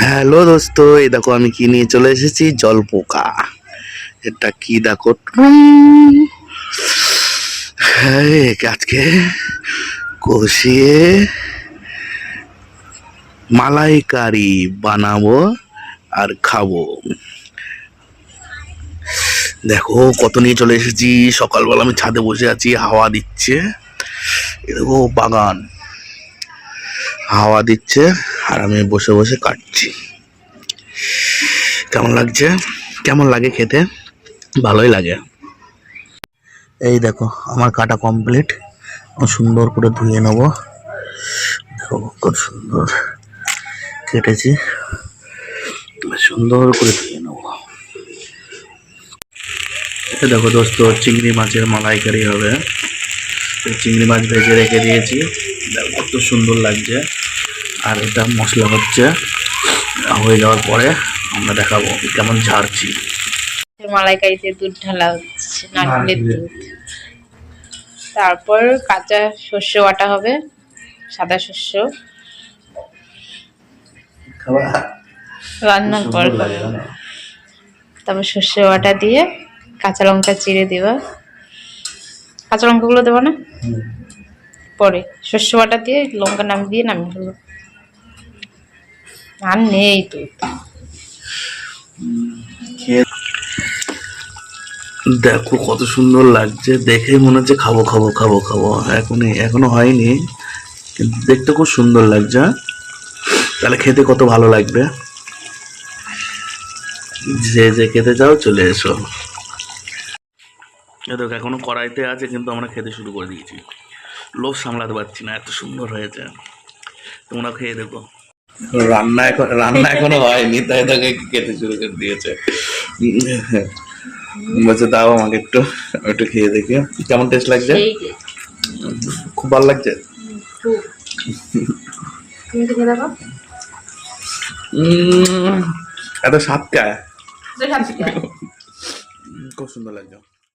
Hello দোস্ত, এই দেখো আমি কি নিয়ে চলে এসেছি, জলপোকা। এটা কি দেখো, হ্যাঁ একে আজকে কষিয়ে মালাইকারি বানাবো আর খাবো। দেখো কত নিয়ে চলে এসেছি। সকালবেলা আমি ছাদে বসে আছি, হাওয়া দিচ্ছে। এ দেখো বাগান, হাওয়া দিচ্ছে আর আমি বসে বসে কাটছি। কেমন লাগছে? কেমন লাগে খেতে? ভালোই লাগে। এই দেখো আমার কাটা কমপ্লিট। সুন্দর করে ধুয়ে নেব। দেখো কত সুন্দর কেটেছি, সুন্দর করে ধুয়ে নেব। এটা দেখো দোস্ত, চিংড়ি মাছের মালাইকারি হবে। চিংড়ি মাছ ভেজে রেখে দিয়েছি, দেখো কত সুন্দর লাগছে। আর এটা মশলা হচ্ছে, হয়ে যাওয়ার পরে আমরা দেখাবো কেমন ঝাড়ছি। মালাইকারিতে দুধ ঢালা হচ্ছে, নারকেলের দুধ। তারপর কাঁচা শস্য বাটা হবে, সাদা শস্য রান্নার পর খাবে। তারপর শস্য বাটা দিয়ে কাঁচা লঙ্কা চিড়ে দেবা। কাঁচা লঙ্কাগুলো দেবো না, পরে শস্য বাটা দিয়ে লঙ্কা নামিয়ে ফেলবো। আর নেই দুধ। দেখো কত সুন্দর লাগছে, দেখে মনে হচ্ছে খাবো খাবো খাবো খাবো। এখনো হয়নি, কিন্তু দেখতে খুব সুন্দর লাগছে। তাহলে খেতে কত ভালো লাগবে। যে যে খেতে চাও চলে এসো। দেখো এখনো কড়াইতে আছে, কিন্তু আমরা খেতে শুরু করে দিয়েছি। লোভ সামলাতে পারছি না, এত সুন্দর হয়েছে। তোমরা খেয়ে দেখো। রান্না এখনো হয়নি, তাই তাকে খেতে শুরু করে দিয়েছে। বলছে দাও আমাকে একটু, একটু খেয়ে দেখি কেমন টেস্ট লাগছে। খুব ভালো লাগছে। এত স্বাদ খায়, খুব সুন্দর লাগছে।